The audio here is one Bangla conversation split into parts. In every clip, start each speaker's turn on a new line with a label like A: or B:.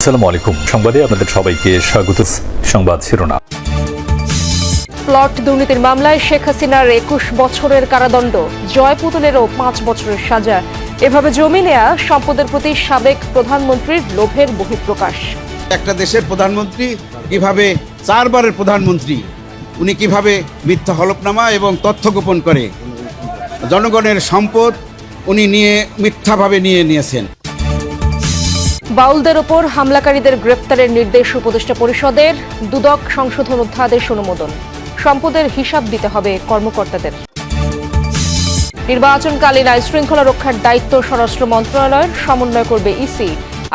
A: আসসালামু আলাইকুম। সংবাদে আপনাদের সবাইকে স্বাগত। সংবাদ শিরোনাম।
B: প্লট দুর্নীতির মামলায় শেখ হাসিনার ২১ বছরের কারাদণ্ড, জয় পুতুলেরও ৫ বছরের সাজা। এভাবে জমি নেয়া সম্পদের প্রতি সাবেক প্রধানমন্ত্রীর লোভের বহিঃপ্রকাশ।
C: একটা দেশের প্রধানমন্ত্রী কিভাবে ৪ বারের প্রধানমন্ত্রী, উনি কিভাবে মিথ্যা হলফনামা এবং তথ্য গোপন করে জনগণের সম্পদ উনি মিথ্যাভাবে নিয়েছেন।
B: বাউলদের ওপর হামলাকারীদের গ্রেপ্তারের নির্দেশ উপদেষ্টা পরিষদের। দুদক সংশোধন অধ্যাদেশ অনুমোদন। সম্পদের হিসাব দিতে হবে কর্মকর্তাদের। নির্বাচনকালীন আইন শৃঙ্খলা রক্ষার দায়িত্ব স্বরাষ্ট্র মন্ত্রণালয়ের, সমন্বয় করবে ইসি।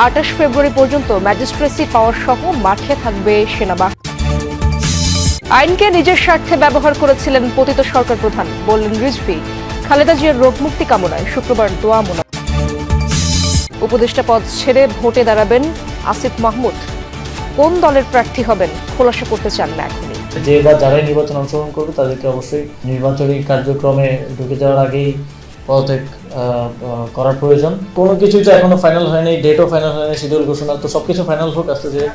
B: ২৮ ফেব্রুয়ারি পর্যন্ত ম্যাজিস্ট্রেসি পাওয়ার সহ মাঠে থাকবে সেনাবাহিনী। আইনকে নিজের স্বার্থে ব্যবহার করেছিলেন পতিত সরকার প্রধান, বললেন রিজভী। খালেদা জিয়ার রোগমুক্তি কামনায় শুক্রবার দোয়া মোনাজাত। উপদেষ্টা পদ ছেড়ে ভোটে দাঁড়াবেন আসিফ মাহমুদ। কোন দলের প্রার্থী হবেন খোলাসা করতে চান না এখনই।
D: যে বা যারাই নির্বাচন অংশগ্রহণ করবে তাদেরকে অবশ্যই নির্বাচনী কার্যক্রমে ঢুকে যাওয়ার আগেই পদত্যাগ করার প্রয়োজন। কোনো কিছুই তো এখনো ফাইনাল হয়নি, ডেটও ফাইনাল হয়নি, শিডিউল ঘোষণা, তো সবকিছু ফাইনাল হোক আস্তে ধীরে।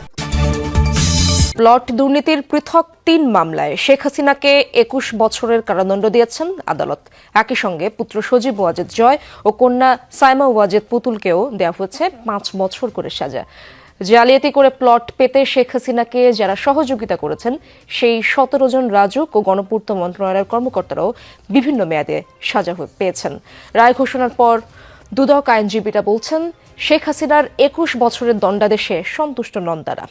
B: প্লট দুর্নীতির পৃথক ৩ মামলায় শেখ হাসিনাকে ২১ বছরের কারাদণ্ড দিয়েছেন আদালত। একই সঙ্গে পুত্র সজীব ওয়াজেদ জয় ও কন্যা সাইমা ওয়াজেদ পুতুলকেও দেওয়া হয়েছে ৫ বছর করে সাজা। জালিয়াতি করে প্লট পেতে শেখ হাসিনাকে যারা সহযোগিতা করেছেন সেই ১৭ জন রাজুক ও গণপূর্ত মন্ত্রণালয়ের কর্মকর্তারাও বিভিন্ন মেয়াদে সাজা পেয়েছেন। রায় ঘোষণার পর দুদক আইনজীবীরা বলছেন, শেখ হাসিনার ২১ বছরের দণ্ডাদেশে সন্তুষ্ট নন তারা।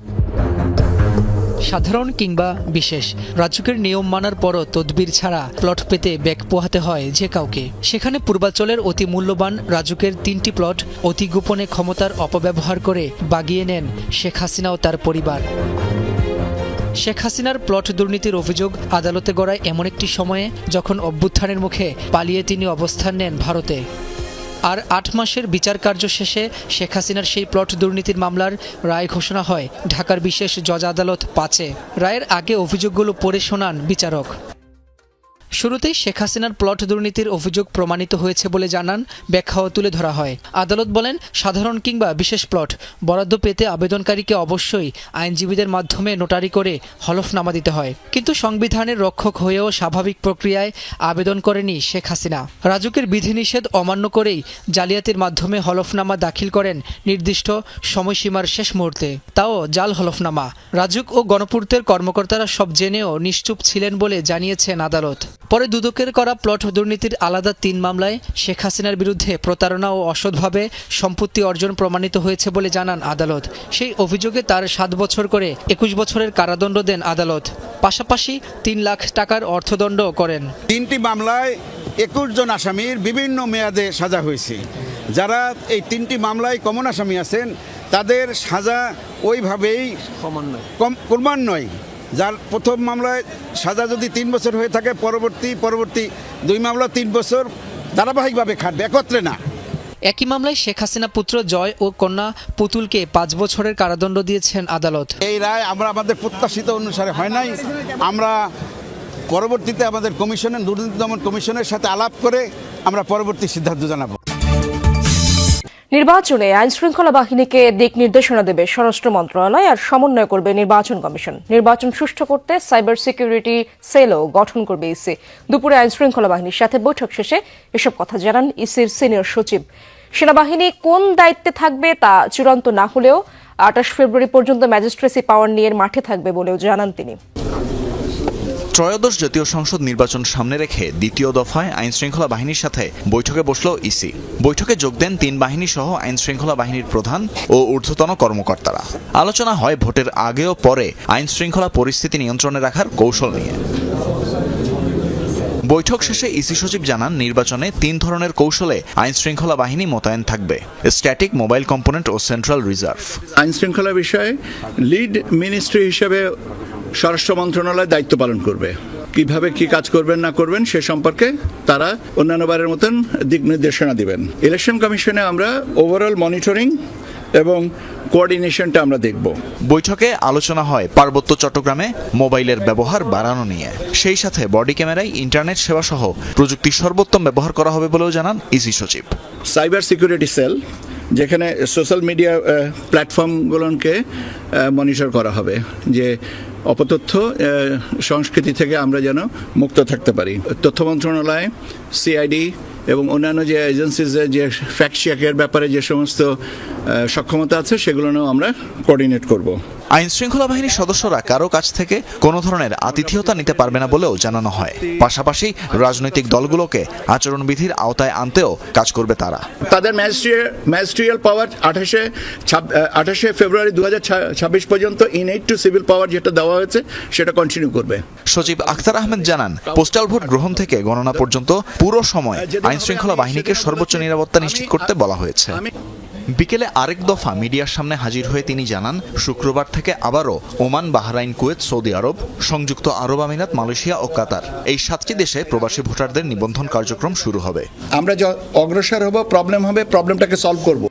E: সাধারণ কিংবা বিশেষ, রাজুকের নিয়ম মানার পরও তদবির ছাড়া প্লট পেতে ব্যাগ পোহাতে হয় যে কাউকে। সেখানে পূর্বাঞ্চলের অতি মূল্যবান রাজুকের ৩টি প্লট অতি গোপনে ক্ষমতার অপব্যবহার করে বাগিয়ে নেন শেখ হাসিনা ও তার পরিবার। শেখ হাসিনার প্লট দুর্নীতির অভিযোগ আদালতে গড়ায় এমন একটি সময়ে যখন অভ্যুত্থানের মুখে পালিয়ে তিনি অবস্থান নেন ভারতে। আর ৮ মাসের বিচার কার্য শেষে শেখ হাসিনার সেই প্লট দুর্নীতির মামলার রায় ঘোষণা হয় ঢাকার বিশেষ জজ আদালত ৫-এ। রায়ের আগে অভিযোগগুলো পড়ে শোনান বিচারক। শুরুতেই শেখ হাসিনার প্লট দুর্নীতির অভিযোগ প্রমাণিত হয়েছে বলে জানান, ব্যাখ্যাও তুলে ধরা হয়। আদালত বলেন, সাধারণ কিংবা বিশেষ প্লট বরাদ্দ পেতে আবেদনকারীকে অবশ্যই আইনজীবীদের মাধ্যমে নোটারি করে হলফনামা দিতে হয়। কিন্তু সংবিধানের রক্ষক হয়েও স্বাভাবিক প্রক্রিয়ায় আবেদন করেনি শেখ হাসিনা। রাজুকের বিধিনিষেধ অমান্য করেই জালিয়াতির মাধ্যমে হলফনামা দাখিল করেন নির্দিষ্ট সময়সীমার শেষ মুহূর্তে, তাও জাল হলফনামা। রাজুক ও গণপূর্তের কর্মকর্তারা সব জেনেও নিশ্চুপ ছিলেন বলে জানিয়েছেন আদালত। পরে দুদকের করা প্লট দুর্নীতির আলাদা ৩ মামলায় শেখ হাসিনার বিরুদ্ধে প্রতারণা ও অসৎভাবে সম্পত্তি অর্জন প্রমাণিত হয়েছে বলে জানান আদালত। সেই অভিযোগে তার ৭ বছর করে ২১ বছরের কারাদণ্ড দেন আদালত। পাশাপাশি ৩ লাখ টাকার অর্থদণ্ড করেন।
C: ৩টি মামলায় ২১ জন আসামির বিভিন্ন মেয়াদে সাজা হয়েছে। যারা এই 3টি মামলায় কমন আসামি আছেন তাদের সাজা ওইভাবেই ক্রমান্বয়ে, যার প্রথম মামলায় সাজা যদি ৩ বছর হয়ে থাকে পরবর্তী ২ মামলা ৩ বছর ধারাবাহিকভাবে খাটবে, একত্রে না।
E: একই মামলায় শেখ হাসিনা পুত্র জয় ও কন্যা পুতুলকে ৫ বছরের কারাদণ্ড দিয়েছেন আদালত।
C: এই রায় আমাদের প্রত্যাশিত অনুসারে হয় নাই। আমরা পরবর্তীতে আমাদের দুর্নীতি দমন কমিশনের সাথে আলাপ করে আমরা পরবর্তী সিদ্ধান্ত জানাবো।
B: নির্বাচনে আইন শৃঙ্খলা বাহিনীকে দিক নির্দেশনা দেবে স্বরাষ্ট্র মন্ত্রণালয় আর সমন্বয় করবে নির্বাচন কমিশন। নির্বাচন সুষ্ঠু করতে সাইবার সিকিউরিটি সেলও গঠন করবে ইসি। দুপুরে আইন শৃঙ্খলা বাহিনীর সাথে বৈঠক শেষে এসব কথা জানান ইসির সিনিয়র সচিব। সেনাবাহিনী কোন দায়িত্বে থাকবে তা চূড়ান্ত না হলেও ২৮ ফেব্রুয়ারি পর্যন্ত ম্যাজিস্ট্রেসি পাওয়ার নিয়ে মাঠে থাকবে বলেও জানান তিনি।
F: ত্রয়োদশ জাতীয় সংসদ নির্বাচন সামনে রেখে দ্বিতীয় দফায় আইন শৃঙ্খলা বাহিনীর সাথে বৈঠকে বসল ইসি। বৈঠকে যোগ দেন ৩ বাহিনী সহ আইন শৃঙ্খলা বাহিনীর প্রধান ও ঊর্ধ্বতন কর্মকর্তারা। আলোচনা হয় ভোটের আগে ও পরে আইন শৃঙ্খলা পরিস্থিতি নিয়ন্ত্রণে রাখার কৌশল নিয়ে। বৈঠক শেষে ইসি সচিব জানান, নির্বাচনে ৩ ধরনের কৌশলে আইন শৃঙ্খলা বাহিনী মোতায়েন থাকবে: স্ট্যাটিক, মোবাইল কম্পোনেন্ট ও সেন্ট্রাল রিজার্ভ।
G: আইন শৃঙ্খলা বিষয়ে লিড মিনিস্ট্রি হিসেবে স্বরাষ্ট্র মন্ত্রণালয় দায়িত্ব পালন করবে। কিভাবে কি কাজ করবেন না করবেন সে সম্পর্কে তারা অন্যান্যবারের মতন দিক নির্দেশনা দিবেন। ইলেকশন কমিশনে আমরা ওভারঅল মনিটরিং এবং কোঅর্ডিনেশনটা আমরা দেখব।
F: বৈঠকে আলোচনা হয় পার্বত্য চট্টগ্রামে মোবাইলের ব্যবহার বাড়ানো নিয়ে। সেই সাথে বডি ক্যামেরায় ইন্টারনেট সেবা সহ প্রযুক্তির সর্বোত্তম ব্যবহার করা হবে বলেও জানান ইসি সচিব।
G: সাইবার সিকিউরিটি সেল যেখানে সোশ্যাল মিডিয়া প্ল্যাটফর্মগুলোকে মনিটর করা হবে, যে অপতথ্য সংস্কৃতি থেকে আমরা যেন মুক্ত থাকতে পারি। তথ্য মন্ত্রণালয়, সিআইডি এবং অন্যান্য যে এজেন্সিজের যে ফ্যাক্ট চেকের ব্যাপারে যে সমস্ত সক্ষমতা আছে সেগুলো নিয়েও আমরা কোঅর্ডিনেট করব।
F: আইন শৃঙ্খলা বাহিনীর সদস্যরা কারো কাছ থেকে কোনো ধরনের আতিথেয়তা নিতে পারবে না বলেও জানানো হয়। পাশাপাশি রাজনৈতিক দলগুলোকে আচরণবিধির আওতায় আনতেও কাজ করবে তারা।
G: তাদের ম্যাজিস্ট্রিয়াল পাওয়ার 28শে ফেব্রুয়ারি 2026 পর্যন্ত ইনএড টু সিভিল পাওয়ার যেটা দেওয়া হয়েছে সেটা কন্টিনিউ করবে।
F: সচিব আখতার আহমেদ জানান, পোস্টাল ভোট গ্রহণ থেকে গণনা পর্যন্ত পুরো সময় আইন শৃঙ্খলা বাহিনীকে সর্বোচ্চ নিরাপত্তা নিশ্চিত করতে বলা হয়েছে। বিকেলে আরেক দফা মিডিয়ার সামনে হাজির হয়ে তিনি জানান, শুক্রবার থেকে আবারও ওমান, বাহরাইন, কুয়েত, সৌদি আরব, সংযুক্ত আরব আমিরাত, মালয়েশিয়া ও কাতার এই 7টি দেশে প্রবাসী ভোটারদের নিবন্ধন কার্যক্রম শুরু হবে।
G: আমরা অগ্রসর হব, প্রবলেমটাকে সলভ করব।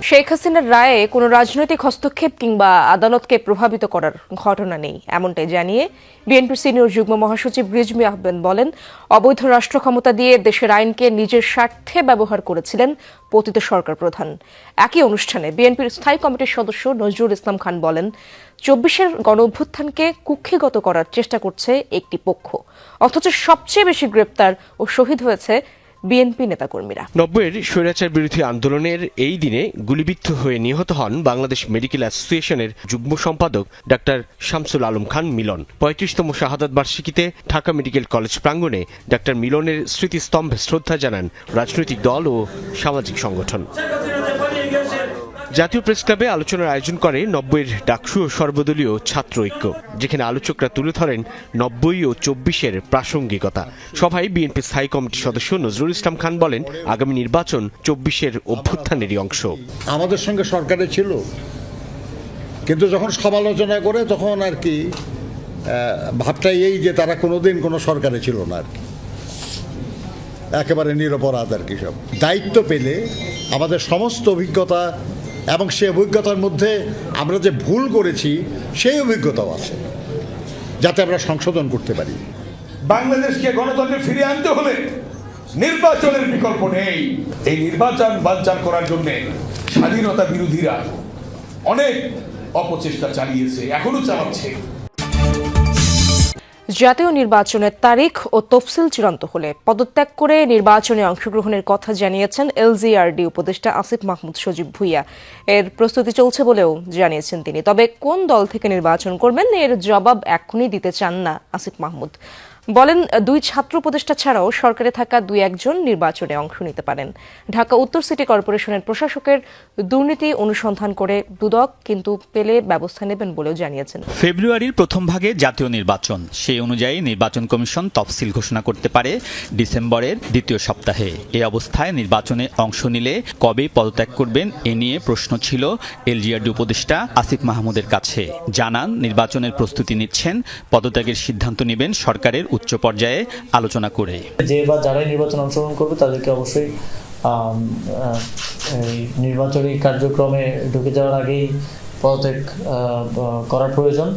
B: শেখ হাসিনার রায়ে কোনো রাজনৈতিক হস্তক্ষেপ কিংবা আদালতকে প্রভাবিত করার ঘটনা নেই, এমনটাই জানিয়ে বিএনপির সিনিয়র যুগ্ম মহাসচিব রিজভী আহমেদ বলেন, অবৈধ রাষ্ট্র ক্ষমতা দিয়ে দেশের আইনকে নিজের স্বার্থে ব্যবহার করেছিলেন পতিত সরকার প্রধান। একই অনুষ্ঠানে বিএনপির স্থায়ী কমিটির সদস্য নজরুল ইসলাম খান বলেন, 24-এর গণঅভ্যুত্থানকে কুক্ষিগত করার চেষ্টা করছে একটি পক্ষ, অথচ সবচেয়ে বেশি গ্রেপ্তার ও শহীদ হয়েছে বিএনপি নেতাকর্মীরা।
H: 90-এর স্বৈরাচার বিরোধী আন্দোলনের এই দিনে গুলিবিদ্ধ হয়ে নিহত হন বাংলাদেশ মেডিকেল অ্যাসোসিয়েশনের যুগ্ম সম্পাদক ডাক্তার শামসুল আলম খান মিলন। 35তম শাহাদাত বার্ষিকীতে ঢাকা মেডিকেল কলেজ প্রাঙ্গণে ডাক্তার মিলনের স্মৃতিস্তম্ভে শ্রদ্ধা জানান রাজনৈতিক দল ও সামাজিক সংগঠন। জাতীয় প্রেস ক্লাবে আলোচনার আয়োজন করে 90-এর ডাকসু ও সর্বদলীয় ছাত্র ঐক্য, যেখানে আলোচকরা তুলে ধরেন 90 ও 24-এর প্রাসঙ্গিকতা। সভায় বিএনপি স্থায়ী কমিটির সদস্য নজরুল ইসলাম খান বলেন, আগামী নির্বাচন 24-এর অভ্যুত্থানেরই অংশ।
I: আমাদের সঙ্গে সরকারে ছিল, কিন্তু যখন সমালোচনা করে তখন আর কি ভাবটা এই যে তারা কোনোদিন কোনো সরকারে ছিল না, আর কি একেবারে নিরপরাধ আর কি। সব দায়িত্ব পেলে আমাদের সমস্ত অভিজ্ঞতা এবং সেই অভিজ্ঞতার মধ্যে আমরা যে ভুল করেছি সেই অভিজ্ঞতাও আছে, যাতে আমরা সংশোধন করতে পারি।
J: বাংলাদেশকে গণতন্ত্রে ফিরিয়ে আনতে হলে নির্বাচনের বিকল্প নেই। এই নির্বাচন বানচাল করার জন্য স্বাধীনতা বিরোধীরা অনেক অপচেষ্টা চালিয়েছে, এখনো চালাচ্ছে।
B: জাতীয় নির্বাচনের তারিখ ও তফসিল চূড়ান্ত হলে পদত্যাগ করে নির্বাচনে অংশগ্রহণের কথা জানিয়েছেন এলজিআরডি উপদেষ্টা আসিফ মাহমুদ সজীব ভুঁইয়া। এর প্রস্তুতি চলছে বলেও জানিয়েছেন তিনি। তবে কোন দল থেকে নির্বাচন করবেন এর জবাব এখনই দিতে চান না আসিফ মাহমুদ। বলেন, 2 ছাত্র উপদেষ্টা ছাড়াও সরকারে থাকা 2-1 নির্বাচনে অংশ নিতে পারেন। ঢাকা উত্তর সিটি কর্পোরেশনের প্রশাসকের দুর্নীতি অনুসন্ধান করে দুদক কিন্তু পেলে ব্যবস্থা নেবেন বলেও জানিয়েছেন।
A: ফেব্রুয়ারির প্রথম ভাগে জাতীয় নির্বাচন, সেই অনুযায়ী নির্বাচন কমিশন তফসিল ঘোষণা করতে পারে ডিসেম্বরের দ্বিতীয় সপ্তাহে। এই অবস্থায় নির্বাচনে অংশ নিলে কবে পদত্যাগ করবেন এ নিয়ে প্রশ্ন ছিল এলজিআরডি উপদেষ্টা আসিফ মাহমুদের কাছে। জানান, নির্বাচনের প্রস্তুতি নিচ্ছেন, পদত্যাগের সিদ্ধান্ত নেবেন সরকারের উচ্চ পর্যায়ে আলোচনা করে।
D: যে বা যারাই নির্বাচন অংশগ্রহণ করবে তাদেরকে অবশ্যই নির্বাচনী কার্যক্রমে ঢুকে যাওয়ার আগেই পদত্যাগ করার প্রয়োজন।